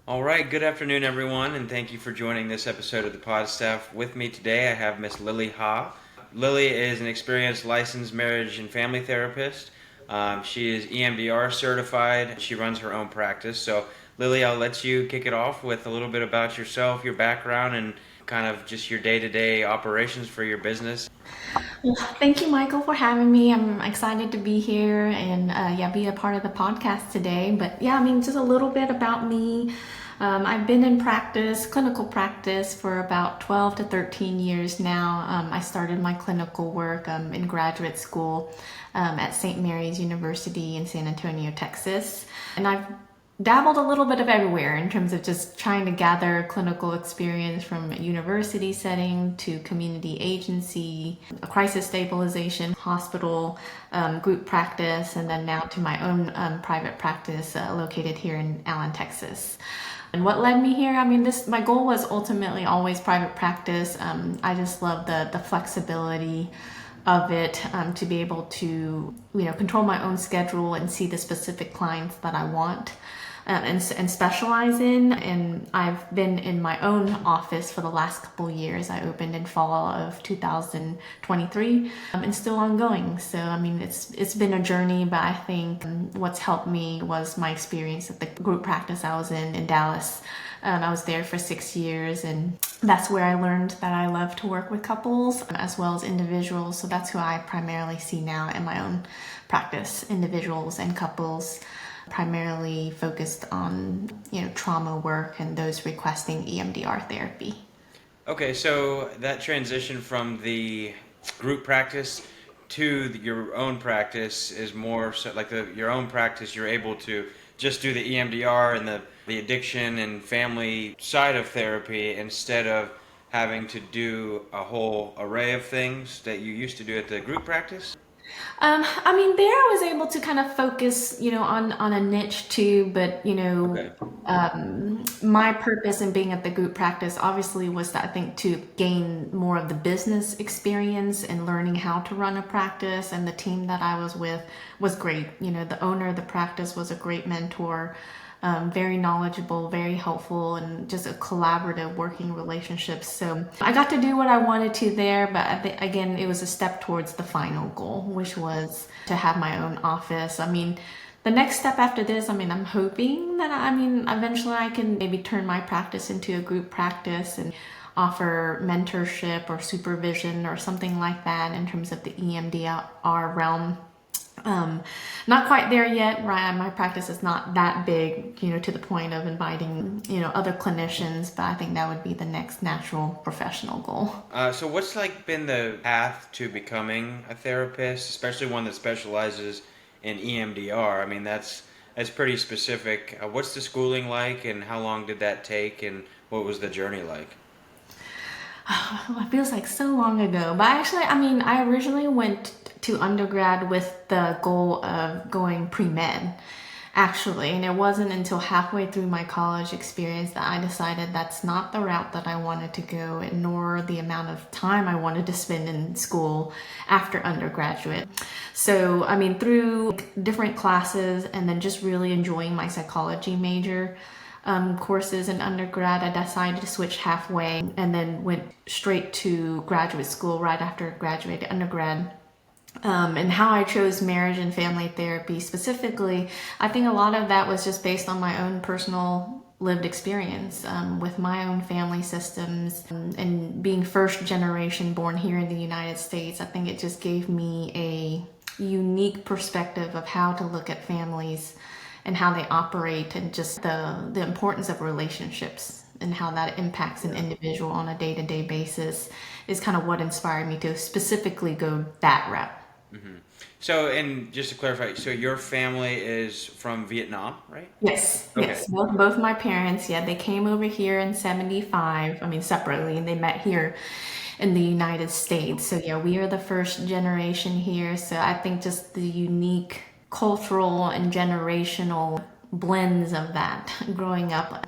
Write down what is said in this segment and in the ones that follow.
All right, good afternoon, everyone, and thank you for joining this episode of the Pod Staff. With me today, I have Miss Lily Ha. Lily is an experienced licensed marriage and family therapist. She is EMDR certified. She runs her own practice. So, Lily, I'll let you kick it off with a little bit about yourself, your background, and kind of just your day-to-day operations for your business. Well, thank you, Michael, for having me. I'm excited to be here and be a part of the podcast today. But just a little bit about me. I've been in practice, clinical practice, for about 12 to 13 years now. I started my clinical work in graduate school at St. Mary's University in San Antonio, Texas. And I've dabbled a little bit of everywhere in terms of just trying to gather clinical experience from a university setting to community agency, crisis stabilization, hospital, group practice, and then now to my own private practice located here in Allen, Texas. And what led me here? This my goal was ultimately always private practice. I just love the flexibility of it, to be able to control my own schedule and see the specific clients that I want and specialize in. And I've been in my own office for the last couple of years. I opened in fall of 2023 and still ongoing. So it's been a journey, but I think what's helped me was my experience at the group practice I was in Dallas. I was there for 6 years, and that's where I learned that I love to work with couples as well as individuals. So that's who I primarily see now in my own practice, individuals and couples, primarily focused on trauma work and those requesting EMDR therapy. Okay, so that transition from the group practice to your own practice is more so like your own practice, you're able to just do the EMDR and the addiction and family side of therapy instead of having to do a whole array of things that you used to do at the group practice? There I was able to kind of focus, on a niche too, but Okay. my purpose in being at the group practice obviously was, I think, to gain more of the business experience and learning how to run a practice. And the team that I was with was great. The owner of the practice was a great mentor, very knowledgeable, very helpful, and just a collaborative working relationship. So I got to do what I wanted to there, but again, it was a step towards the final goal, which was to have my own office. The next step after this, I'm hoping that eventually I can maybe turn my practice into a group practice and offer mentorship or supervision or something like that in terms of the EMDR realm. Not quite there yet, right? My practice is not that big, to the point of inviting, other clinicians, but I think that would be the next natural professional goal. So what's like been the path to becoming a therapist, especially one that specializes in EMDR? I mean, that's pretty specific. What's the schooling like, and how long did that take, and what was the journey like? It feels like so long ago, but actually, I originally went to undergrad with the goal of going pre-med, actually, and it wasn't until halfway through my college experience that I decided that's not the route that I wanted to go, nor the amount of time I wanted to spend in school after undergraduate. So, through different classes and then just really enjoying my psychology major, courses in undergrad, I decided to switch halfway and then went straight to graduate school right after I graduated undergrad. And how I chose marriage and family therapy specifically, I think a lot of that was just based on my own personal lived experience with my own family systems, and being first generation born here in the United States. I think it just gave me a unique perspective of how to look at families and how they operate, and just the importance of relationships and how that impacts an individual on a day-to-day basis is kind of what inspired me to specifically go that route. Hmm. So, and just to clarify, so your family is from Vietnam, right? Yes, Okay. yes. Both my parents, yeah, they came over here in 75, separately, and they met here in the United States. So, yeah, we are the first generation here. So, I think just the unique cultural and generational blends of that growing up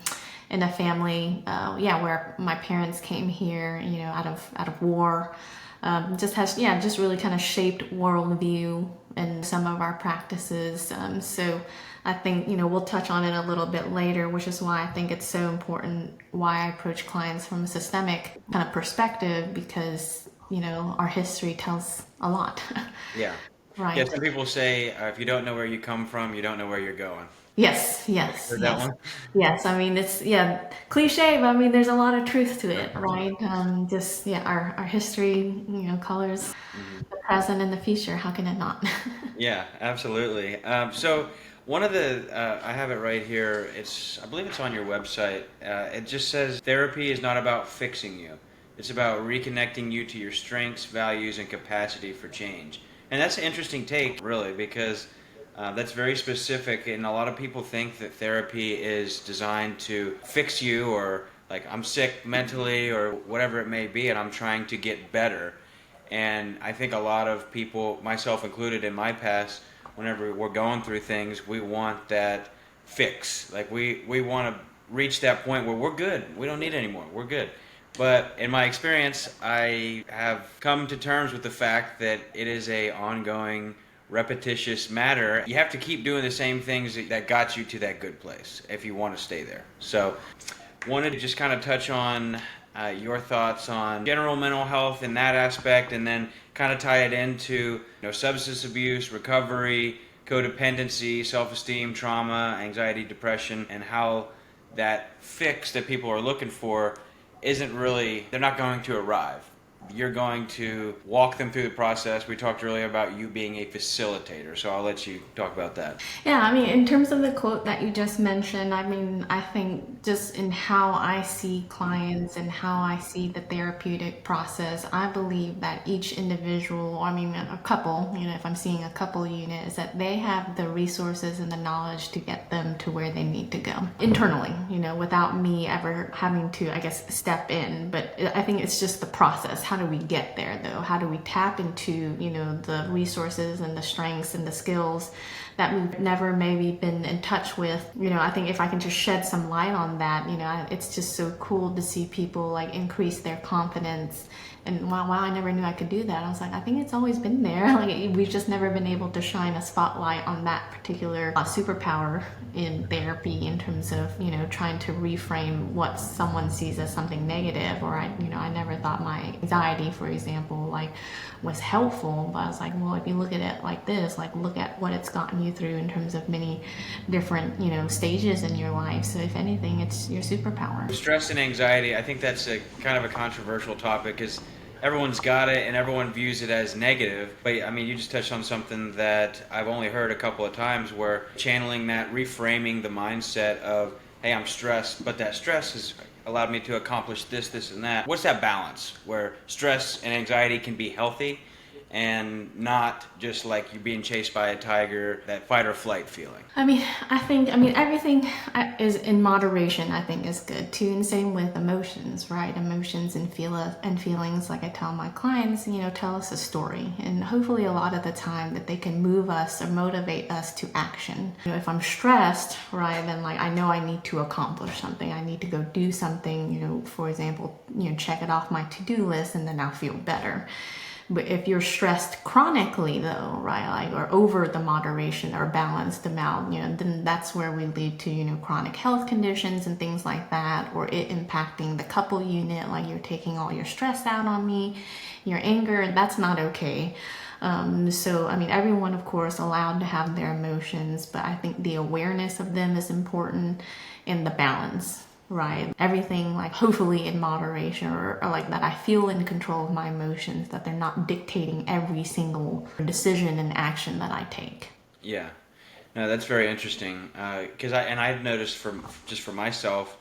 in a family, where my parents came here, out of war, just has, just really kind of shaped worldview in some of our practices. So I think, we'll touch on it a little bit later, which is why I think it's so important why I approach clients from a systemic kind of perspective, because, our history tells a lot. Yeah. Yeah, Right. some people say if you don't know where you come from, you don't know where you're going. Yes, yes, Heard that yes. one? Yes, I mean, it's, yeah, cliche, but I mean, there's a lot of truth to it, right? Just, yeah, our history, colors Hmm. the present and the future. How can it not? Yeah, absolutely. So one of the I have it right here. I believe it's on your website. It just says therapy is not about fixing you. It's about reconnecting you to your strengths, values, and capacity for change. And that's an interesting take, really, because that's very specific. And a lot of people think that therapy is designed to fix you, or like I'm sick mentally, or whatever it may be, and I'm trying to get better. And I think a lot of people, myself included in my past, whenever we're going through things, we want that fix. Like we want to reach that point where we're good. We don't need any more. We're good. But in my experience, I have come to terms with the fact that it is a ongoing, repetitious matter. You have to keep doing the same things that got you to that good place if you want to stay there. So wanted to just kind of touch on your thoughts on general mental health in that aspect, and then kind of tie it into substance abuse, recovery, codependency, self-esteem, trauma, anxiety, depression, and how that fix that people are looking for isn't really, they're not going to arrive. You're going to walk them through the process. We talked earlier about you being a facilitator, so I'll let you talk about that. Yeah, I mean, in terms of the quote that you just mentioned, I mean, I think just in how I see clients and how I see the therapeutic process, I believe that each individual, I mean, a couple, if I'm seeing a couple unit, is that they have the resources and the knowledge to get them to where they need to go internally, without me ever having to, I guess, step in. But I think it's just the process. How do we get there, though? How do we tap into, the resources and the strengths and the skills that we've never maybe been in touch with? I think if I can just shed some light on that, it's just so cool to see people like increase their confidence. And wow, I never knew I could do that. I was like, I think it's always been there. Like, we've just never been able to shine a spotlight on that particular superpower in therapy, in terms of, trying to reframe what someone sees as something negative. Or I never thought my anxiety, for example, like was helpful. But I was like, well, if you look at it like this, like look at what it's gotten you through in terms of many different, stages in your life. So if anything, it's your superpower. Stress and anxiety, I think that's a kind of a controversial topic, because everyone's got it and everyone views it as negative. But I mean, you just touched on something that I've only heard a couple of times, where channeling that, reframing the mindset of, hey, I'm stressed, but that stress has allowed me to accomplish this, this, and that. What's that balance where stress and anxiety can be healthy and not just like you're being chased by a tiger, that fight or flight feeling? I mean, everything is in moderation, I think, is good too. And same with emotions, right? Emotions and feelings, like I tell my clients, tell us a story. And hopefully a lot of the time that they can move us or motivate us to action. If I'm stressed, right, then like I know I need to accomplish something. I need to go do something, for example, check it off my to-do list, and then I'll feel better. But if you're stressed chronically, though, right, like, or over the moderation or balanced amount, then that's where we lead to, chronic health conditions and things like that, or it impacting the couple unit, like you're taking all your stress out on me, your anger, and that's not okay. So, I mean, everyone, of course, allowed to have their emotions, but I think the awareness of them is important, and the balance. Right. Everything, like, hopefully in moderation, or like that I feel in control of my emotions, that they're not dictating every single decision and action that I take. Yeah. No, that's very interesting. Because I've noticed for myself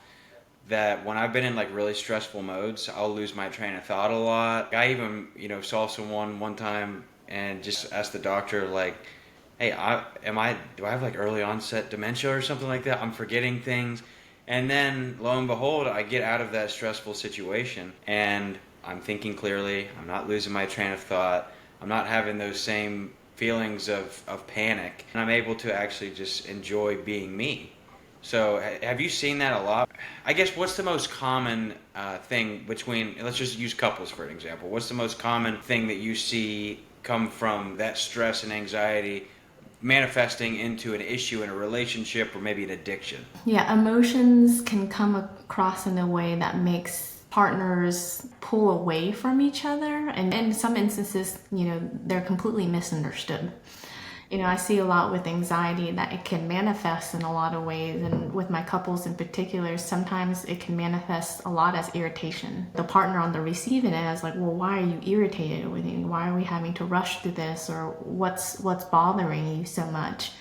that when I've been in like really stressful modes, I'll lose my train of thought a lot. I even saw someone one time and just asked the doctor, like, hey, do I have like early onset dementia or something like that? I'm forgetting things. And then, lo and behold, I get out of that stressful situation and I'm thinking clearly. I'm not losing my train of thought. I'm not having those same feelings of panic. And I'm able to actually just enjoy being me. So have you seen that a lot? I guess what's the most common thing between, let's just use couples for an example. What's the most common thing that you see come from that stress and anxiety manifesting into an issue in a relationship or maybe an addiction. Yeah, emotions can come across in a way that makes partners pull away from each other. And in some instances, they're completely misunderstood. I see a lot with anxiety that it can manifest in a lot of ways. And with my couples in particular, sometimes it can manifest a lot as irritation. The partner on the receiving end is like, well, why are you irritated with me? Why are we having to rush through this? Or what's bothering you so much?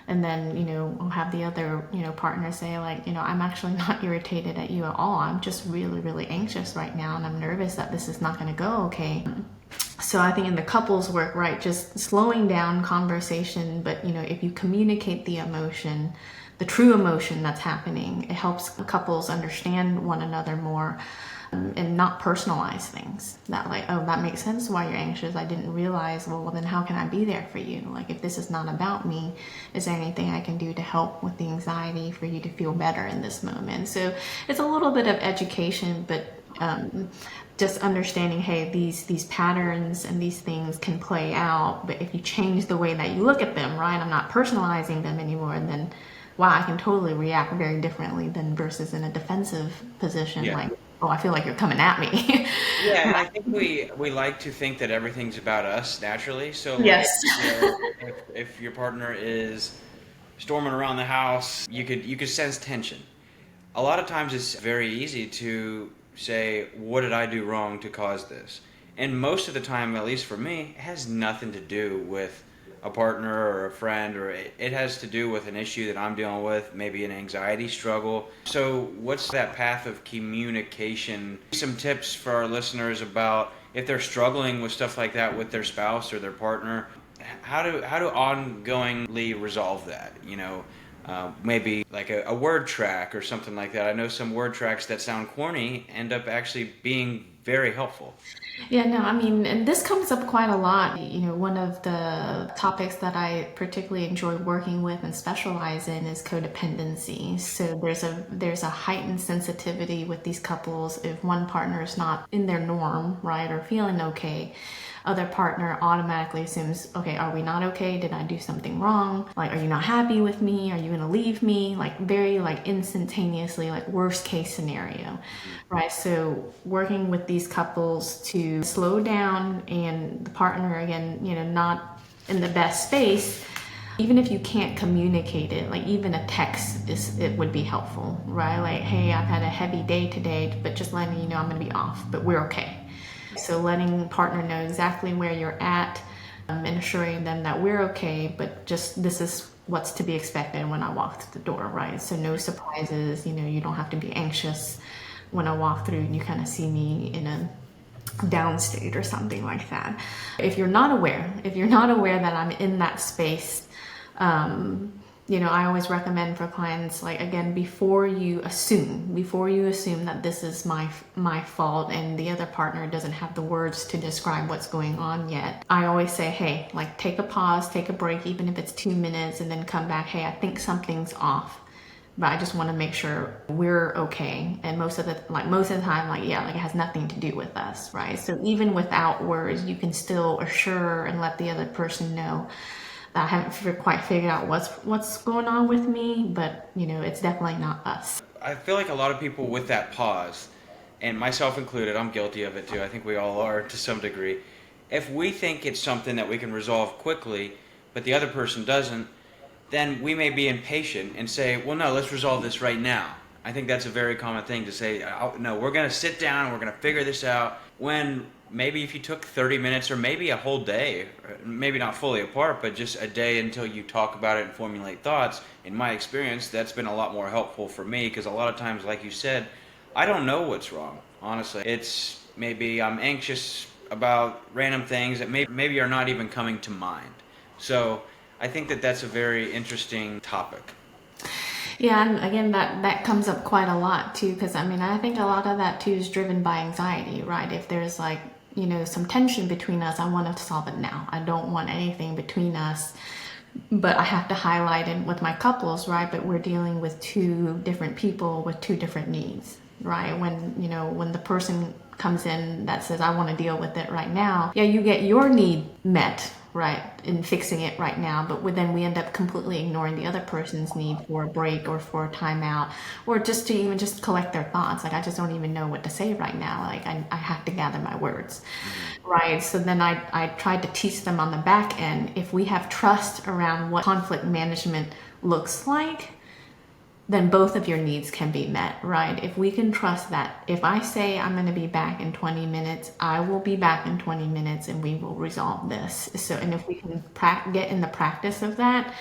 And then, I'll have the other, partner say like, I'm actually not irritated at you at all. I'm just really, really anxious right now. And I'm nervous that this is not going to go okay. So I think in the couples work, right, just slowing down conversation, but if you communicate the emotion, the true emotion that's happening, it helps couples understand one another more, and not personalize things. That like, oh, that makes sense why you're anxious. I didn't realize, well, then how can I be there for you? Like, if this is not about me, is there anything I can do to help with the anxiety for you to feel better in this moment? So it's a little bit of education, but just understanding, hey, these patterns and these things can play out, but if you change the way that you look at them, right, I'm not personalizing them anymore, then wow, I can totally react very differently than versus in a defensive position. Yeah. Like, oh, I feel like you're coming at me. Yeah, and I think we like to think that everything's about us naturally. So like, Yes. if your partner is storming around the house, you could sense tension. A lot of times it's very easy to say, what did I do wrong to cause this? And most of the time, at least for me, it has nothing to do with a partner or a friend, or it has to do with an issue that I'm dealing with, maybe an anxiety struggle. So what's that path of communication? Some tips for our listeners about if they're struggling with stuff like that with their spouse or their partner, how to ongoingly resolve that, maybe like a word track or something like that. I know some word tracks that sound corny end up actually being very helpful. Yeah, no, I mean, and this comes up quite a lot. One of the topics that I particularly enjoy working with and specialize in is codependency. So there's a heightened sensitivity with these couples if one partner is not in their norm, right, or feeling okay. Other partner automatically assumes, okay, are we not okay? Did I do something wrong? Like, are you not happy with me? Are you gonna leave me? Like, very like instantaneously, like worst case scenario, right? So working with these couples to slow down, and the partner again, not in the best space, even if you can't communicate it, like even a text it would be helpful, right? Like, hey, I've had a heavy day today, but just letting you know I'm gonna be off, but we're okay. So letting partner know exactly where you're at, and assuring them that we're okay, but just this is what's to be expected when I walk through the door, right? So no surprises, you don't have to be anxious when I walk through and you kind of see me in a downstate or something like that. If you're not aware that I'm in that space, I always recommend for clients, like, again, before you assume that this is my fault and the other partner doesn't have the words to describe what's going on yet, I always say, hey, like, take a pause, take a break, even if it's 2 minutes, and then come back. Hey, I think something's off, but I just want to make sure we're okay. And most of the time, like, yeah, like, it has nothing to do with us, right? So even without words, you can still assure and let the other person know that I haven't quite figured out what's going on with me, but it's definitely not us. I feel like a lot of people with that pause, and myself included, I'm guilty of it too. I think we all are to some degree. If we think it's something that we can resolve quickly, but the other person doesn't, then we may be impatient and say, well, no, let's resolve this right now. I think that's a very common thing to say, no, we're going to sit down and we're going to figure this out, when maybe if you took 30 minutes or maybe a whole day, maybe not fully apart, but just a day until you talk about it and formulate thoughts, in my experience, that's been a lot more helpful for me, because a lot of times, like you said, I don't know what's wrong, honestly. It's maybe I'm anxious about random things that maybe are not even coming to mind. So I think that that's a very interesting topic. Yeah, and again, that comes up quite a lot too, because I think a lot of that too is driven by anxiety, right? If there's some tension between us, I want to solve it now. I don't want anything between us but I have to highlight it with my couples, right? But we're dealing with two different people with two different needs, right? When the person comes in that says, I want to deal with it right now, yeah, you get your need met, right, in fixing it right now, but then we end up completely ignoring the other person's need for a break or for a timeout, or just to even just collect their thoughts. Like, I just don't even know what to say right now. Like, I have to gather my words. Hmm. Right. So then I tried to teach them on the back end, if we have trust around what conflict management looks like, then both of your needs can be met, right? If we can trust that if I say I'm going to be back in 20 minutes, I will be back in 20 minutes and we will resolve this. So, and if we can get in the practice of that,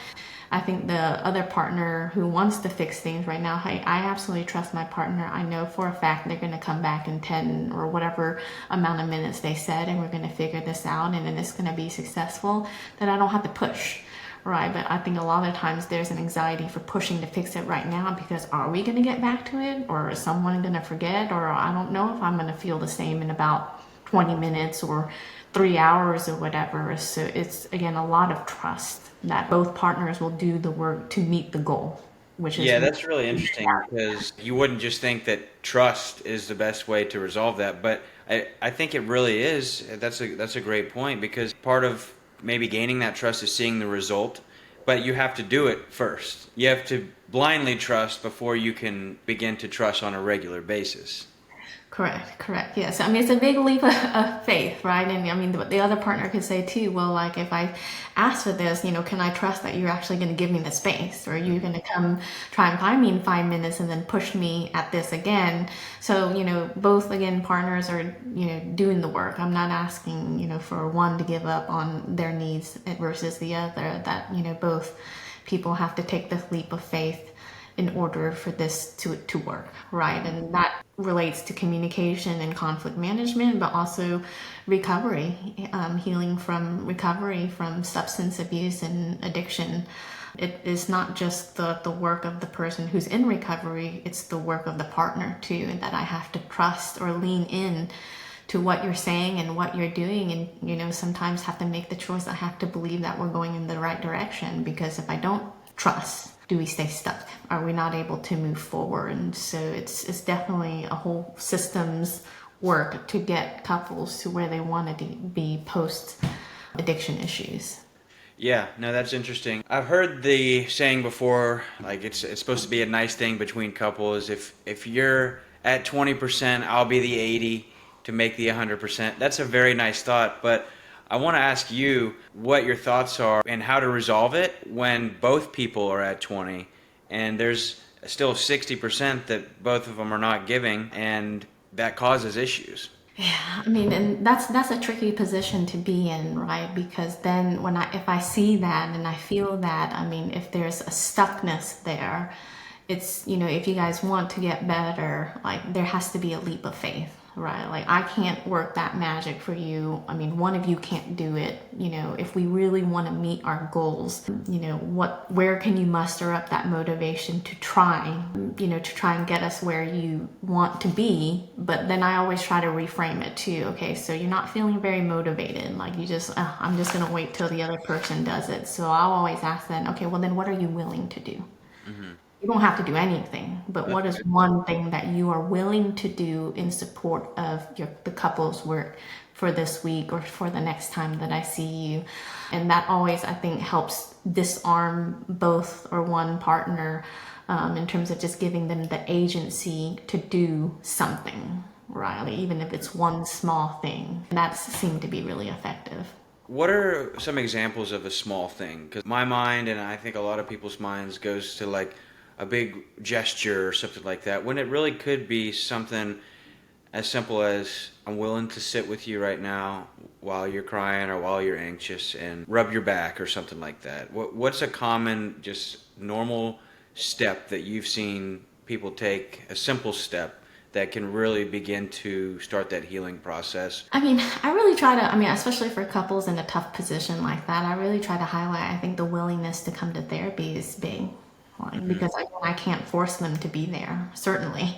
I think the other partner who wants to fix things right now, hey, I absolutely trust my partner. I know for a fact they're going to come back in 10 or whatever amount of minutes they said, and we're going to figure this out, and then it's going to be successful, that I don't have to push. Right, but I think a lot of times there's an anxiety for pushing to fix it right now because are we going to get back to it, or is someone going to forget, or I don't know if I'm going to feel the same in about 20 minutes or 3 hours or whatever. So it's, again, a lot of trust that both partners will do the work to meet the goal, which is Yeah, that's really interesting because you wouldn't just think that trust is the best way to resolve that, but I think it really is. That's a great point because part of maybe gaining that trust is seeing the result, but you have to do it first. You have to blindly trust before you can begin to trust on a regular basis. correct, correct. Yes. I mean, it's a big leap of faith, right? And I mean, the other partner could say too, well, like if I ask for this, can I trust that you're actually going to give me the space, or you're going to come try and find me in 5 minutes and then push me at this again? So, both, again, partners are, doing the work. I'm not asking, for one to give up on their needs versus the other, that, both people have to take this leap of faith in order for this to work, right? And that relates to communication and conflict management, but also recovery, healing from recovery from substance abuse and addiction. It is not just the work of the person who's in recovery, it's the work of the partner too, and that I have to trust or lean in to what you're saying and what you're doing, and sometimes have to make the choice. I have to believe that we're going in the right direction, because if I don't trust, do we stay stuck? Are we not able to move forward? And so it's definitely a whole systems work to get couples to where they want to be post addiction issues. Yeah, no, that's interesting. I've heard the saying before, like it's supposed to be a nice thing between couples. If you're at 20%, I'll be the 80 to make the 100%. That's a very nice thought, but I want to ask you what your thoughts are and how to resolve it when both people are at 20 and there's still 60% that both of them are not giving, and that causes issues. Yeah, I mean, and that's a tricky position to be in, right? Because then if I see that and I feel that, I mean, if there's a stuckness there, it's, if you guys want to get better, like there has to be a leap of faith, right? Like I can't work that magic for you. I mean, one of you can't do it. If we really want to meet our goals, where can you muster up that motivation to try, to try and get us where you want to be? But then I always try to reframe it too. Okay, so you're not feeling very motivated. Like you just, I'm just going to wait till the other person does it. So I'll always ask them, okay, well then what are you willing to do? Hmm. You don't have to do anything, but That's what is good. one thing that you are willing to do in support of the couple's work for this week or for the next time that I see you? And that always, I think, helps disarm both or one partner, in terms of just giving them the agency to do something, right? Like, even if it's one small thing. That seemed to be really effective. What are some examples of a small thing? Because my mind, and I think a lot of people's minds, goes to like a big gesture or something like that, when it really could be something as simple as I'm willing to sit with you right now while you're crying or while you're anxious and rub your back or something like that. What's a common, just normal step that you've seen people take, a simple step that can really begin to start that healing process? I mean, I really try to, I mean, especially for couples in a tough position like that, I really try to highlight, I think the willingness to come to therapy is big. Like, Hmm. because I can't force them to be there, certainly.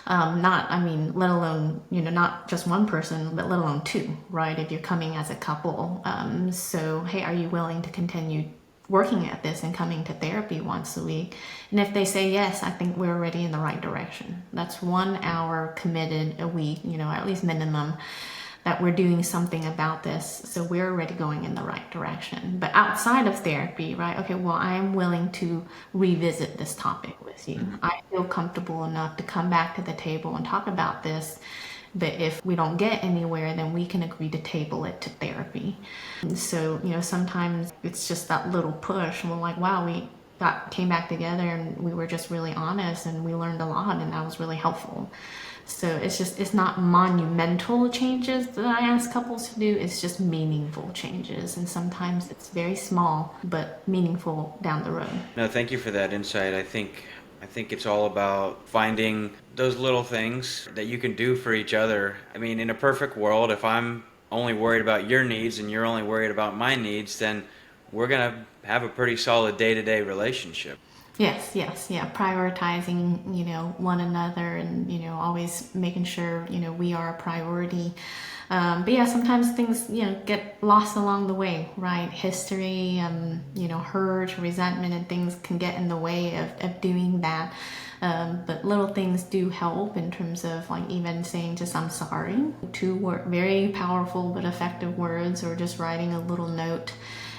Not, I mean, let alone, not just one person, but let alone two, right? If you're coming as a couple. So, hey, are you willing to continue working at this and coming to therapy once a week. And if they say yes, I think we're already in the right direction. That's 1 hour committed a week, at least minimum, that we're doing something about this. So we're already going in the right direction. But outside of therapy, right? Okay, well, I am willing to revisit this topic with you. I feel comfortable enough to come back to the table and talk about this. But if we don't get anywhere, then we can agree to table it to therapy. And so, sometimes it's just that little push. And we're like, wow, we came back together and we were just really honest and we learned a lot, and that was really helpful. So it's not monumental changes that I ask couples to do, it's just meaningful changes. And sometimes it's very small, but meaningful down the road. No, thank you for that insight. I think it's all about finding those little things that you can do for each other. I mean, in a perfect world, if I'm only worried about your needs and you're only worried about my needs, then we're going to have a pretty solid day-to-day relationship. Yes, yeah. Prioritizing, one another, and, always making sure, we are a priority. But yeah, sometimes things, get lost along the way, right? History, hurt, resentment, and things can get in the way of doing that. But little things do help in terms of like even saying just I'm sorry. 2 very powerful but effective words, or just writing a little note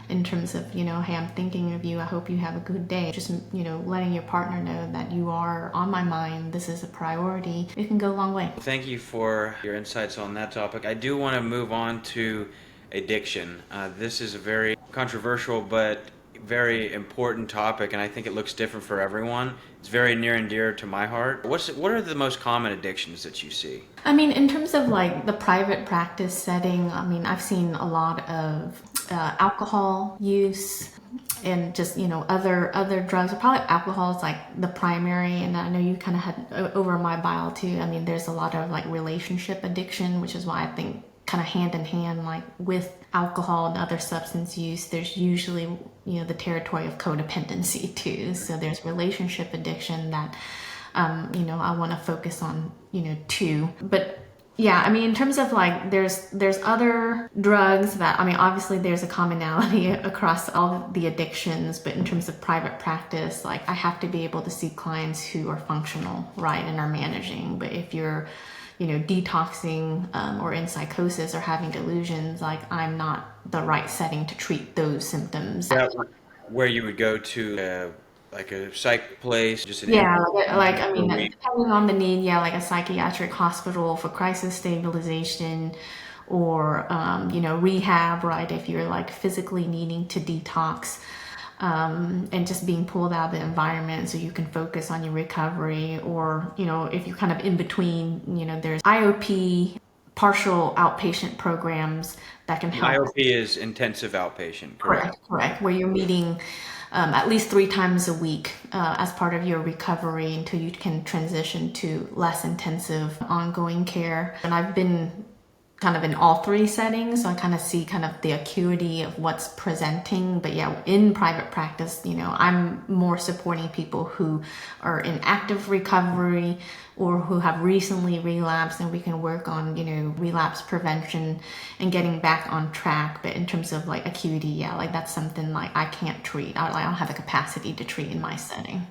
in terms of, hey, I'm thinking of you. I hope you have a good day. Just, letting your partner know that you are on my mind. This is a priority. It can go a long way. Thank you for your insights on that topic. I do want to move on to addiction. This is a very controversial but very important topic, and I think it looks different for everyone. It's very near and dear to my heart. What are the most common addictions that you see? I mean, in terms of like the private practice setting, I've seen a lot of alcohol use and just, other drugs. Probably alcohol is like the primary, and I know you kind of had over my bio too. I mean, there's a lot of like relationship addiction, which is why I think kind of hand in hand, like with alcohol and other substance use, there's usually, the territory of codependency too. So there's relationship addiction that, I want to focus on, too. But yeah, in terms of like, there's other drugs that, obviously there's a commonality across all of the addictions, but in terms of private practice, like I have to be able to see clients who are functional, right, and are managing. But if you're, detoxing or in psychosis or having delusions, like I'm not the right setting to treat those symptoms. Where you would go to like a psych place, just depending on the need, like a psychiatric hospital for crisis stabilization, or rehab, right, if you're like physically needing to detox, and just being pulled out of the environment so you can focus on your recovery. Or if you're kind of in between, there's IOP, partial outpatient programs that can help. IOP is intensive outpatient, correct? Correct, where you're meeting at least 3 times a week as part of your recovery until you can transition to less intensive ongoing care. And I've been kind of in all 3 settings, so I kind of see kind of the acuity of what's presenting. But yeah, in private practice, I'm more supporting people who are in active recovery or who have recently relapsed, and we can work on, relapse prevention and getting back on track. But in terms of like acuity, yeah, like that's something like I can't treat. I don't have the capacity to treat in my setting.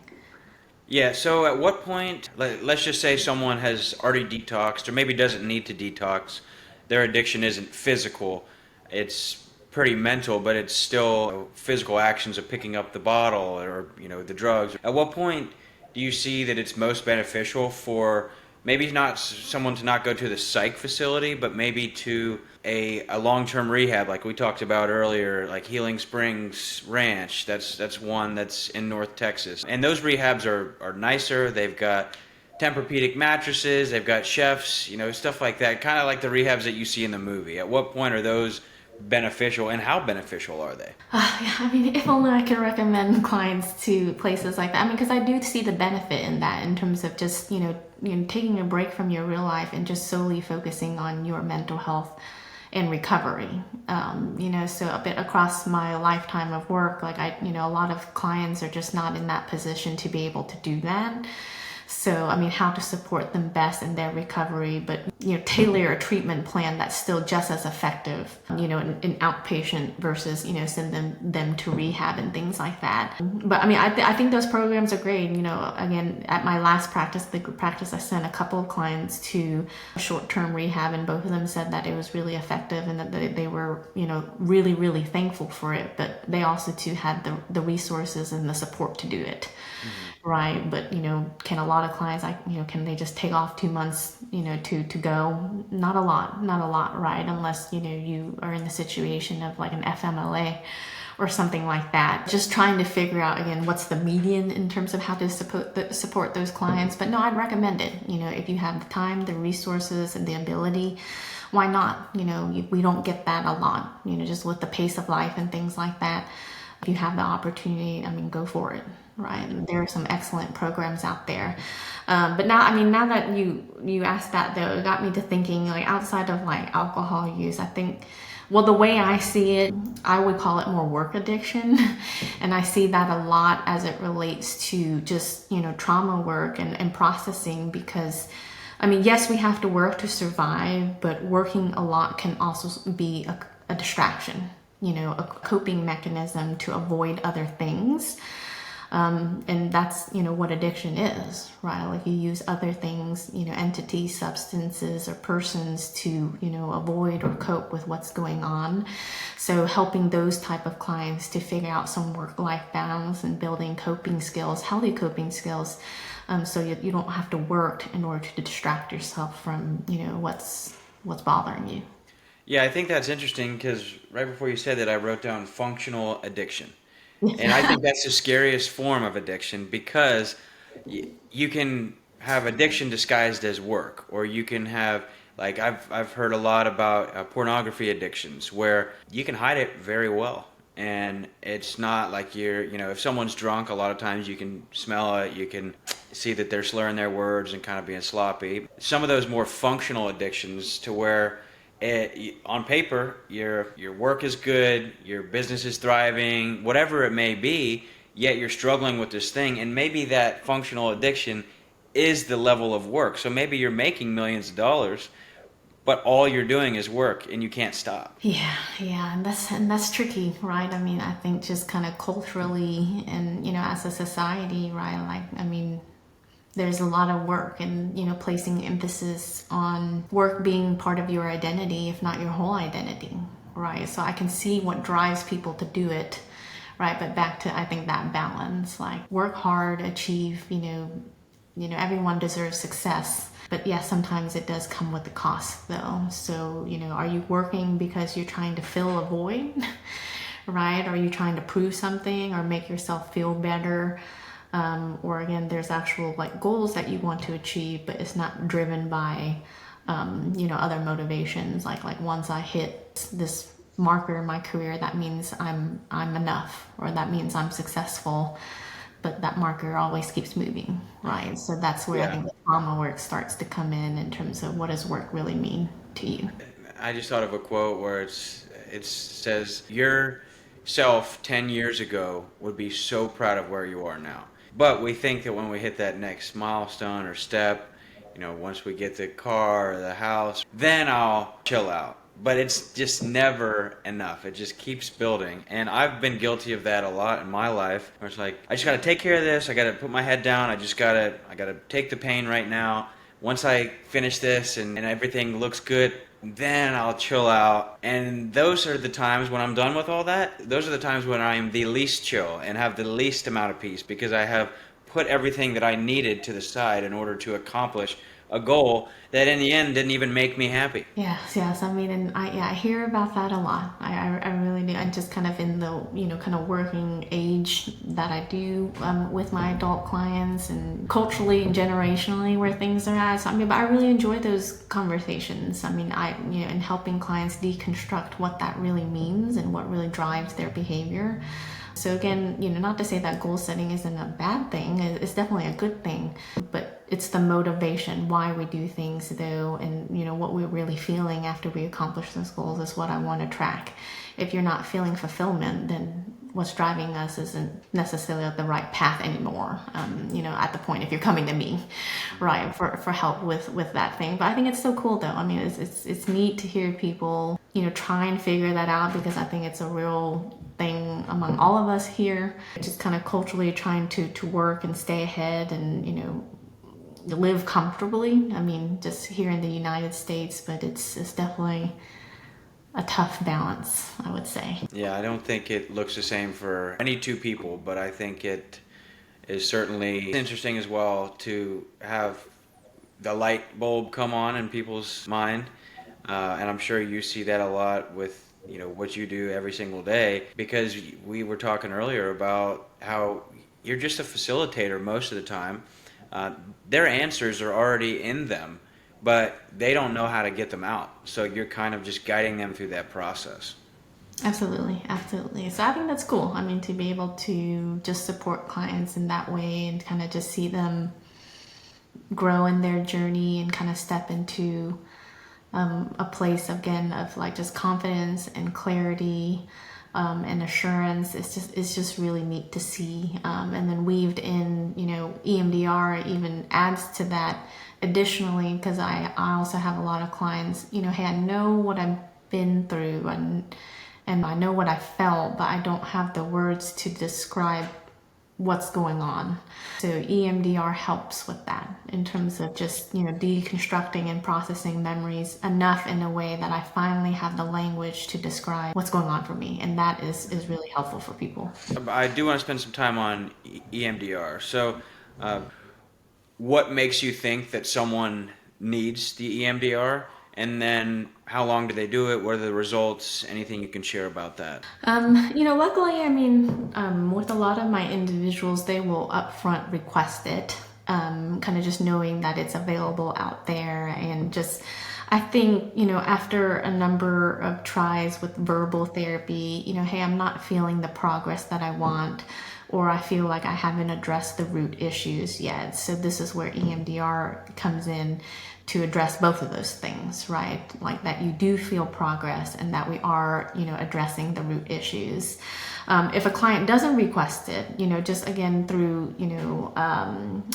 Yeah, so at what point, let's just say someone has already detoxed or maybe doesn't need to detox, their addiction isn't physical, it's pretty mental, but it's still physical actions of picking up the bottle or, the drugs. At what point do you see that it's most beneficial for maybe not someone to not go to the psych facility, but maybe to a long-term rehab like we talked about earlier, like Healing Springs Ranch? That's one that's in North Texas. And those rehabs are nicer. They've got Tempur-Pedic mattresses, they've got chefs, stuff like that, kind of like the rehabs that you see in the movie. At what point are those beneficial, and how beneficial are they? If only I could recommend clients to places like that. Because I do see the benefit in that, in terms of just, taking a break from your real life and just solely focusing on your mental health and recovery. So a bit across my lifetime of work, like a lot of clients are just not in that position to be able to do that. So, I mean, how to support them best in their recovery, but, tailor a treatment plan that's still just as effective, in outpatient versus, send them to rehab and things like that. But I mean, I think those programs are great. Again, at my last practice, the group practice, I sent a couple of clients to short-term rehab, and both of them said that it was really effective and that they were, really, really thankful for it. But they also too had the resources and the support to do it. Right. But, can a lot of clients, can they just take off 2 months, to go? Not a lot, right? Unless, you are in the situation of like an FMLA or something like that. Just trying to figure out, again, what's the median in terms of how to support those clients. But no, I'd recommend it. If you have the time, the resources, and the ability, why not? We don't get that a lot, just with the pace of life and things like that. If you have the opportunity, I mean, go for it, right? And there are some excellent programs out there. But now that you asked that, though, it got me to thinking, like, outside of like alcohol use, I think, well, the way I see it, I would call it more work addiction. And I see that a lot as it relates to just, trauma work and processing, because I mean, yes, we have to work to survive, but working a lot can also be a distraction, a coping mechanism to avoid other things. And that's, what addiction is, right? Like you use other things, entities, substances, or persons to, avoid or cope with what's going on. So helping those type of clients to figure out some work-life balance and building coping skills, healthy coping skills, so you don't have to work in order to distract yourself from, what's bothering you. Yeah, I think that's interesting because right before you said that, I wrote down functional addiction. And I think that's the scariest form of addiction because you can have addiction disguised as work, or you can have, like, I've heard a lot about pornography addictions where you can hide it very well. And it's not like if someone's drunk, a lot of times you can smell it, you can see that they're slurring their words and kind of being sloppy. Some of those more functional addictions to where on paper, your work is good, your business is thriving, whatever it may be, yet you're struggling with this thing, and maybe that functional addiction is the level of work. So maybe you're making millions of dollars, but all you're doing is work, and you can't stop. Yeah, and that's tricky, right? I mean, I think just kind of culturally and as a society, right? Like, I mean, there's a lot of work and placing emphasis on work being part of your identity, if not your whole identity, right? So I can see what drives people to do it, right? But back to, I think, that balance, like work hard, achieve, everyone deserves success. But yeah, sometimes it does come with the cost, though. So are you working because you're trying to fill a void? Right? Are you trying to prove something or make yourself feel better? Or again, there's actual like goals that you want to achieve, but it's not driven by, other motivations. Like once I hit this marker in my career, that means I'm enough, or that means I'm successful. But that marker always keeps moving, right? So that's where I Yeah. think the trauma work starts to come in terms of what does work really mean to you. I just thought of a quote where it says your self 10 years ago would be so proud of where you are now. But we think that when we hit that next milestone or step, once we get the car or the house, then I'll chill out. But it's just never enough. It just keeps building. And I've been guilty of that a lot in my life. Where it's like, I just got to take care of this. I got to put my head down. I got to take the pain right now. Once I finish this and everything looks good, then I'll chill out. And those are the times when I'm done with all that. Those are the times when I am the least chill and have the least amount of peace, because I have put everything that I needed to the side in order to accomplish a goal that in the end didn't even make me happy. Yes. I mean, and I hear about that a lot. I really do. I'm just kind of in the, kind of working age that I do with my adult clients, and culturally and generationally where things are at. So, I mean, but I really enjoy those conversations. I mean, in helping clients deconstruct what that really means and what really drives their behavior. So again, not to say that goal setting isn't a bad thing. It's definitely a good thing, but it's the motivation, why we do things though, and what we're really feeling after we accomplish those goals is what I want to track. If you're not feeling fulfillment, then what's driving us isn't necessarily the right path anymore. At the point if you're coming to me, right, for help with that thing. But I think it's so cool though. I mean, it's neat to hear people, try and figure that out, because I think it's a real thing among all of us here, just kind of culturally trying to work and stay ahead and, live comfortably. I mean, just here in the United States, but it's definitely a tough balance, I would say. Yeah, I don't think it looks the same for any two people, but I think it is certainly interesting as well to have the light bulb come on in people's mind. And I'm sure you see that a lot with what you do every single day, because we were talking earlier about how you're just a facilitator most of the time. Their answers are already in them, but they don't know how to get them out. So you're kind of just guiding them through that process. Absolutely, absolutely. So I think that's cool. I mean, to be able to just support clients in that way and kind of just see them grow in their journey and kind of step into a place again of like just confidence and clarity and assurance. It's just really neat to see. And then weaved in, EMDR even adds to that additionally, because I also have a lot of clients, hey, I know what I've been through and I know what I felt, but I don't have the words to describe what's going on. So EMDR helps with that in terms of just, deconstructing and processing memories enough in a way that I finally have the language to describe what's going on for me. And that is really helpful for people. I do want to spend some time on EMDR. So what makes you think that someone needs the EMDR? And then how long do they do it? What are the results? Anything you can share about that? Luckily, I mean, with a lot of my individuals, they will upfront request it, kind of just knowing that it's available out there. And just, I think, after a number of tries with verbal therapy, hey, I'm not feeling the progress that I want, or I feel like I haven't addressed the root issues yet. So this is where EMDR comes in to address both of those things, right? Like that you do feel progress and that we are, addressing the root issues. If a client doesn't request it, just again through,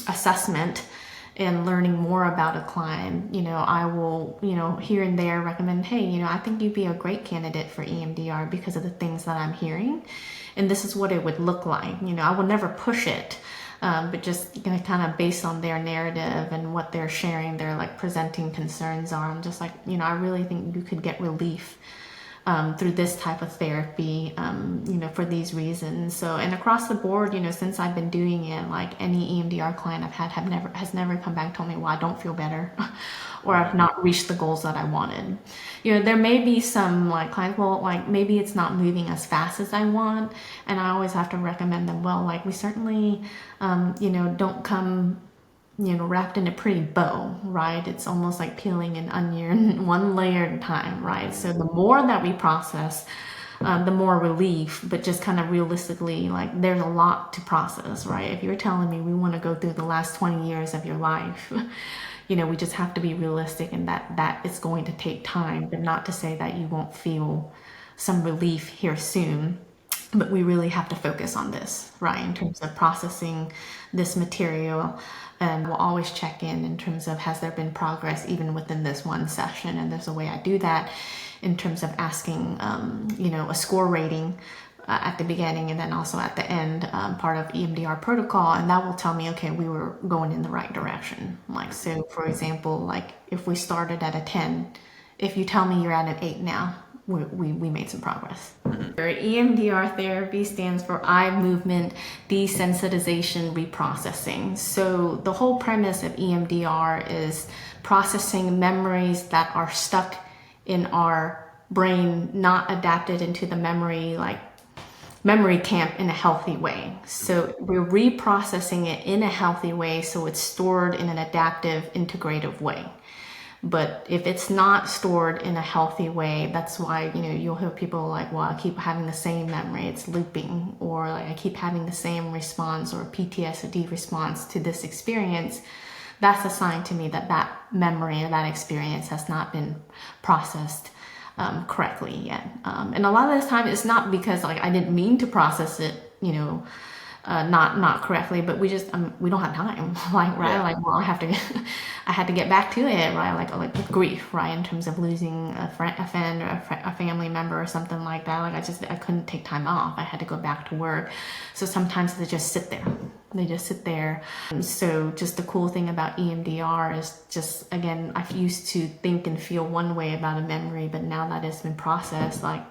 assessment and learning more about a client, I will, here and there recommend, hey, I think you'd be a great candidate for EMDR because of the things that I'm hearing. And this is what it would look like. I will never push it. But just kind of based on their narrative and what they're sharing, their like presenting concerns are. I'm just like, I really think you could get relief through this type of therapy, for these reasons. So, and across the board, since I've been doing it, like any EMDR client I've had has never come back and told me, well, I don't feel better or I've not reached the goals that I wanted. There may be some like clients, well, like maybe it's not moving as fast as I want. And I always have to recommend them, well, like we certainly, don't come, wrapped in a pretty bow, right? It's almost like peeling an onion one layer at a time, right? So the more that we process, the more relief, but just kind of realistically, like there's a lot to process, right? If you're telling me we want to go through the last 20 years of your life, we just have to be realistic and that it's going to take time, but not to say that you won't feel some relief here soon. But we really have to focus on this, right? In terms of processing this material. And we'll always check in terms of has there been progress even within this one session. And there's a way I do that in terms of asking, a score rating at the beginning and then also at the end, part of EMDR protocol. And that will tell me, okay, we were going in the right direction. Like, so for example, like if we started at a 10, if you tell me you're at an 8 now, we made some progress. EMDR therapy stands for eye movement desensitization reprocessing. So the whole premise of EMDR is processing memories that are stuck in our brain, not adapted into the memory camp in a healthy way. So we're reprocessing it in a healthy way so it's stored in an adaptive, integrative way. But if it's not stored in a healthy way, that's why, you'll hear people like, well, I keep having the same memory, it's looping, or like I keep having the same response or PTSD response to this experience. That's a sign to me that that memory or that experience has not been processed correctly yet. And a lot of this time it's not because like I didn't mean to process it, not correctly, but we don't have time, like, right? Yeah. Like, well, I had to get back to it, right? Like with grief, right? In terms of losing a friend or a family member or something like that. Like I couldn't take time off. I had to go back to work. So sometimes they just sit there. So just the cool thing about EMDR is just, again, I used to think and feel one way about a memory, but now that it's been processed, like,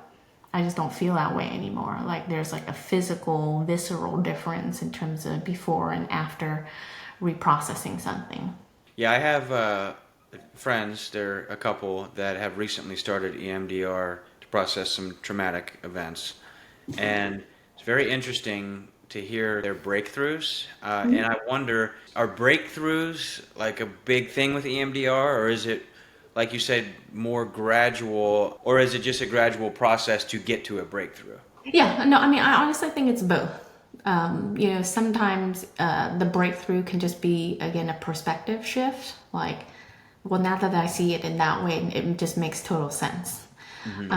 I just don't feel that way anymore. Like there's like a physical, visceral difference in terms of before and after reprocessing something. Yeah, I have friends, they're a couple that have recently started EMDR to process some traumatic events. And it's very interesting to hear their breakthroughs. And I wonder, are breakthroughs like a big thing with EMDR, or is it, like you said, more gradual, or is it just a gradual process to get to a breakthrough? Yeah, no, I mean, I honestly think it's both. Sometimes the breakthrough can just be, again, a perspective shift. Like, well, now that I see it in that way, it just makes total sense. Hmm.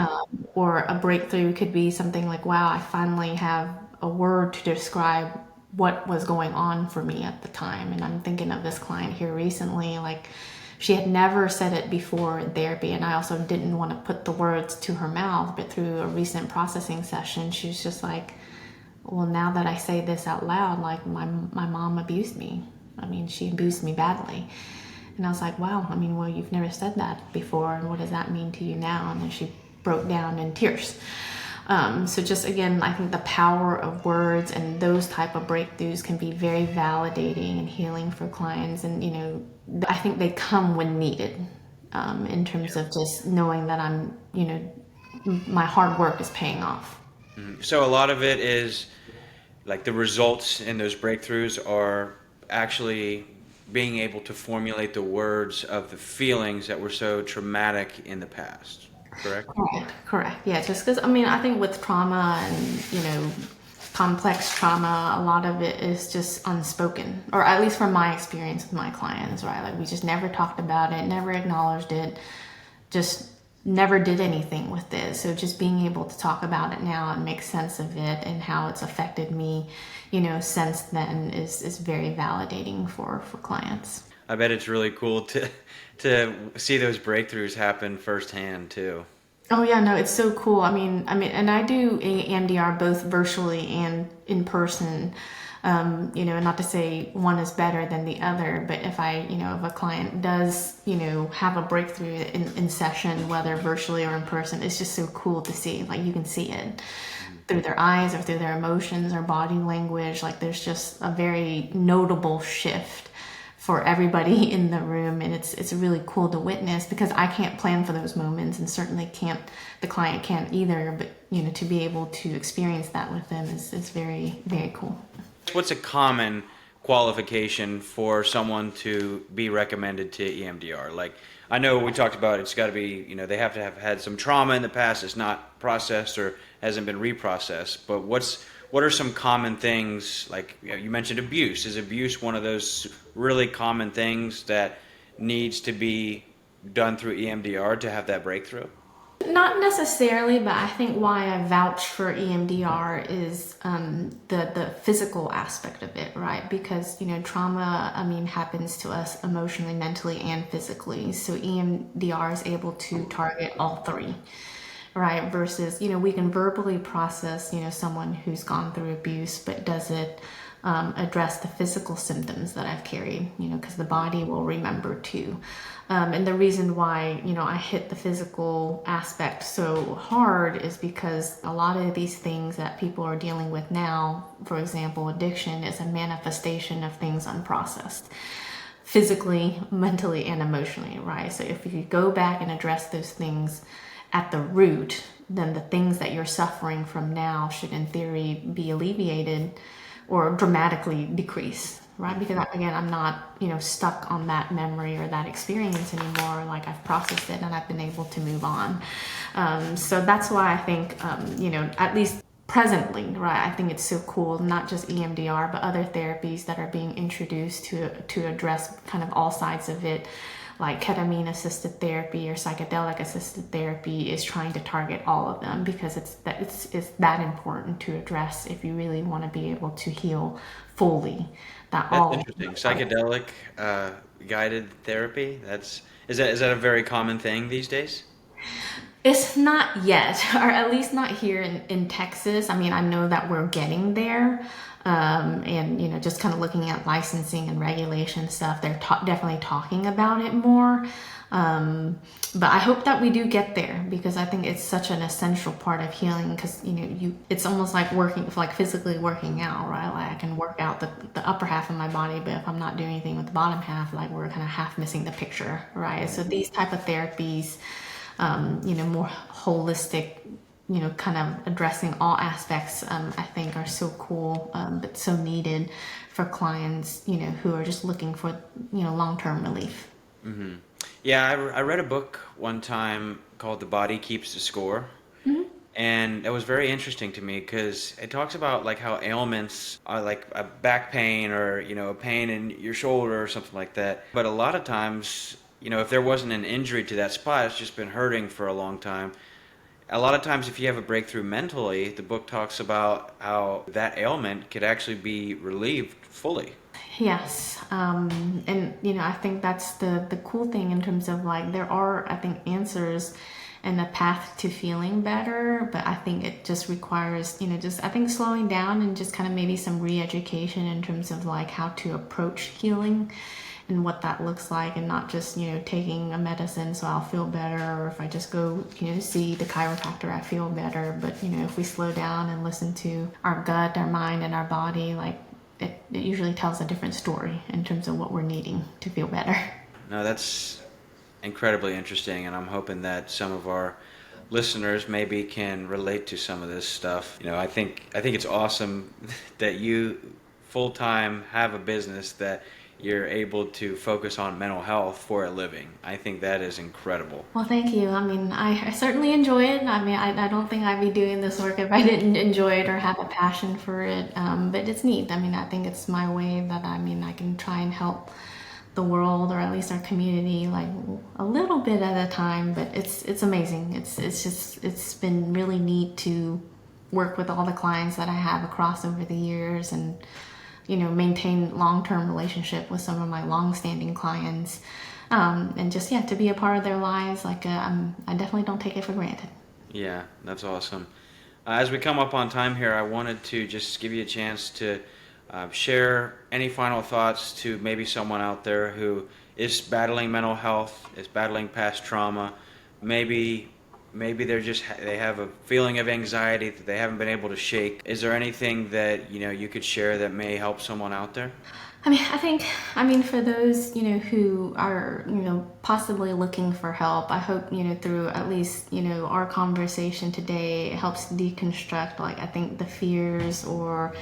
Or a breakthrough could be something like, wow, I finally have a word to describe what was going on for me at the time. And I'm thinking of this client here recently, like, she had never said it before in therapy, and I also didn't want to put the words to her mouth, but through a recent processing session, she was just like, well, now that I say this out loud, like my mom abused me. I mean, she abused me badly. And I was like, wow, I mean, well, you've never said that before, and what does that mean to you now? And then she broke down in tears. So just, again, I think the power of words and those type of breakthroughs can be very validating and healing for clients. And, I think they come when needed, in terms of just knowing that my hard work is paying off. So a lot of it is like the results in those breakthroughs are actually being able to formulate the words of the feelings that were so traumatic in the past, correct? Correct. Yeah, just because, I mean, I think with trauma and, complex trauma, a lot of it is just unspoken, or at least from my experience with my clients, right? Like we just never talked about it, never acknowledged it, just never did anything with it. So just being able to talk about it now and make sense of it and how it's affected me, since then is very validating for clients. I bet it's really cool to see those breakthroughs happen firsthand too. Oh yeah, no, it's so cool. And I do EMDR both virtually and in person. Not to say one is better than the other, but if a client does, have a breakthrough in session, whether virtually or in person, it's just so cool to see. Like you can see it through their eyes or through their emotions or body language. Like there's just a very notable shift for everybody in the room, and it's really cool to witness, because I can't plan for those moments, and certainly the client can't either, but to be able to experience that with them is very, very cool. What's a common qualification for someone to be recommended to EMDR? Like, I know we talked about it's got to be, they have to have had some trauma in the past, it's not processed or hasn't been reprocessed, but what are some common things? Like, you mentioned abuse. Is abuse one of those really common things that needs to be done through EMDR to have that breakthrough? Not necessarily, but I think why I vouch for EMDR is the physical aspect of it, right? Because, trauma, happens to us emotionally, mentally, and physically. So EMDR is able to target all three. Right, versus, we can verbally process, someone who's gone through abuse, but does it address the physical symptoms that I've carried, because the body will remember too. And the reason why, I hit the physical aspect so hard is because a lot of these things that people are dealing with now, for example, addiction, is a manifestation of things unprocessed. Physically, mentally, and emotionally, right? So if you go back and address those things at the root, then the things that you're suffering from now should, in theory, be alleviated or dramatically decrease, right? Because again, I'm not, stuck on that memory or that experience anymore. Like I've processed it and I've been able to move on. So that's why I think, at least presently, right? I think it's so cool, not just EMDR, but other therapies that are being introduced to address kind of all sides of it. like ketamine assisted therapy or psychedelic assisted therapy is trying to target all of them, because it's that important to address if you really want to be able to heal fully. That That's all interesting. Psychedelic guided therapy. Is that a very common thing these days? It's not yet, or at least not here in Texas. I mean, I know that we're getting there. And, just kind of looking at licensing and regulation stuff, they're definitely talking about it more. But I hope that we do get there, because I think it's such an essential part of healing, because, it's almost like physically working out, right? Like I can work out the upper half of my body, but if I'm not doing anything with the bottom half, like we're kind of half missing the picture, right? So these type of therapies, more holistic, kind of addressing all aspects, I think are so cool, but so needed for clients, who are just looking for, long-term relief. Yeah, I read a book one time called "The Body Keeps the Score," and it was very interesting to me because it talks about like how ailments are like a back pain or a pain in your shoulder or something like that. But a lot of times, if there wasn't an injury to that spot, it's just been hurting for a long time. A lot of times, if you have a breakthrough mentally, the book talks about how that ailment could actually be relieved fully. Yes. And I think that's the cool thing in terms of like there are, I think, answers and a path to feeling better, but I think it just requires, just I think slowing down and just kind of maybe some re-education in terms of like how to approach healing and what that looks like, and not just, taking a medicine so I'll feel better, or if I just go, see the chiropractor, I feel better. But, if we slow down and listen to our gut, our mind, and our body, like it usually tells a different story in terms of what we're needing to feel better. No, that's incredibly interesting, and I'm hoping that some of our listeners maybe can relate to some of this stuff. I think it's awesome that you full time have a business that you're able to focus on mental health for a living. I think that is incredible. Well, thank you. I mean, I certainly enjoy it. I mean, I don't think I'd be doing this work if I didn't enjoy it or have a passion for it. But it's neat. I mean, I think it's my way that, I can try and help the world, or at least our community, like a little bit at a time. But it's amazing. It's been really neat to work with all the clients that I have across over the years, and maintain long-term relationship with some of my long-standing clients, and just to be a part of their lives. Like I definitely don't take it for granted. Yeah, that's awesome. As we come up on time here, I wanted to just give you a chance to share any final thoughts to maybe someone out there who is battling mental health, is battling past trauma. Maybe they have a feeling of anxiety that they haven't been able to shake. Is there anything that you could share that may help someone out there? I mean, for those, who are, possibly looking for help, I hope, through at least, our conversation today, it helps deconstruct, like, I think the fears or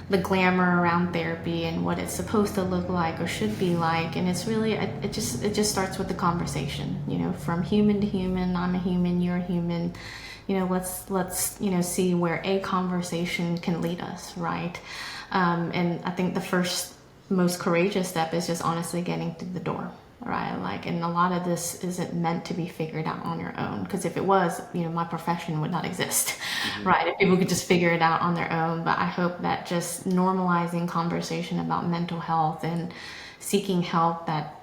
the glamour around therapy and what it's supposed to look like or should be like. And it's really, it just starts with the conversation, from human to human. I'm a human, you're a human. Let's see where a conversation can lead us, right? And I think the first most courageous step is just honestly getting through the door, right? Like, and a lot of this isn't meant to be figured out on your own, because if it was, my profession would not exist, right? If people could just figure it out on their own. But I hope that just normalizing conversation about mental health and seeking help, that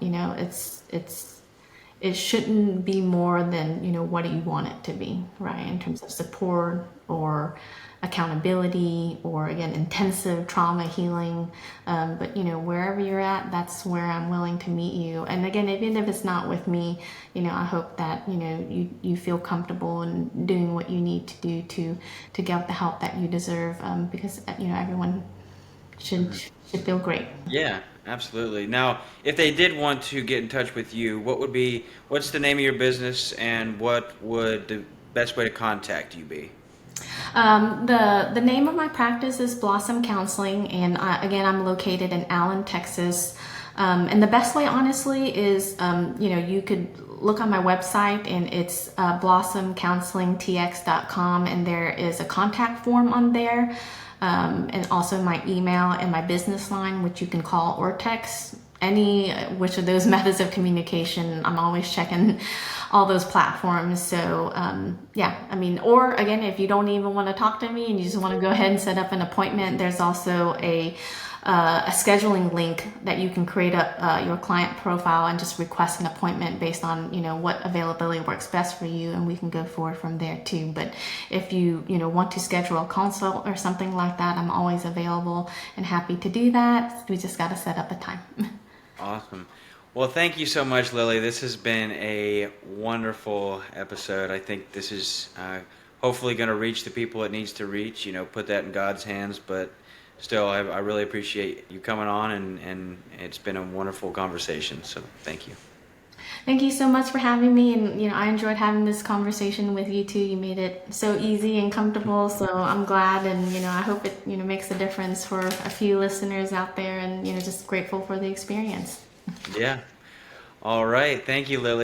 it shouldn't be more than what do you want it to be, right? In terms of support or accountability, or again, intensive trauma healing. But wherever you're at, that's where I'm willing to meet you. And again, even if it's not with me, I hope that you feel comfortable in doing what you need to do to get the help that you deserve, because everyone should feel great. Yeah, absolutely. Now, if they did want to get in touch with you, what's the name of your business, and what would the best way to contact you be? The name of my practice is Blossom Counseling, and again, I'm located in Allen, Texas. And the best way, honestly, is you could look on my website, and it's blossomcounselingtx.com, and there is a contact form on there, and also my email and my business line, which you can call or text. any which of those methods of communication. I'm always checking all those platforms. So yeah, I mean, or again, if you don't even want to talk to me and you just want to go ahead and set up an appointment, there's also a scheduling link that you can create up your client profile and just request an appointment based on what availability works best for you, and we can go forward from there too. But if you want to schedule a consult or something like that, I'm always available and happy to do that. We just got to set up a time. Awesome. Well, thank you so much, Lily. This has been a wonderful episode. I think this is hopefully going to reach the people it needs to reach. Put that in God's hands. But still, I really appreciate you coming on, and it's been a wonderful conversation. So thank you. Thank you so much for having me, and I enjoyed having this conversation with you too. You made it so easy and comfortable, so I'm glad, and I hope it makes a difference for a few listeners out there, and just grateful for the experience. Yeah. All right. Thank you, Lily.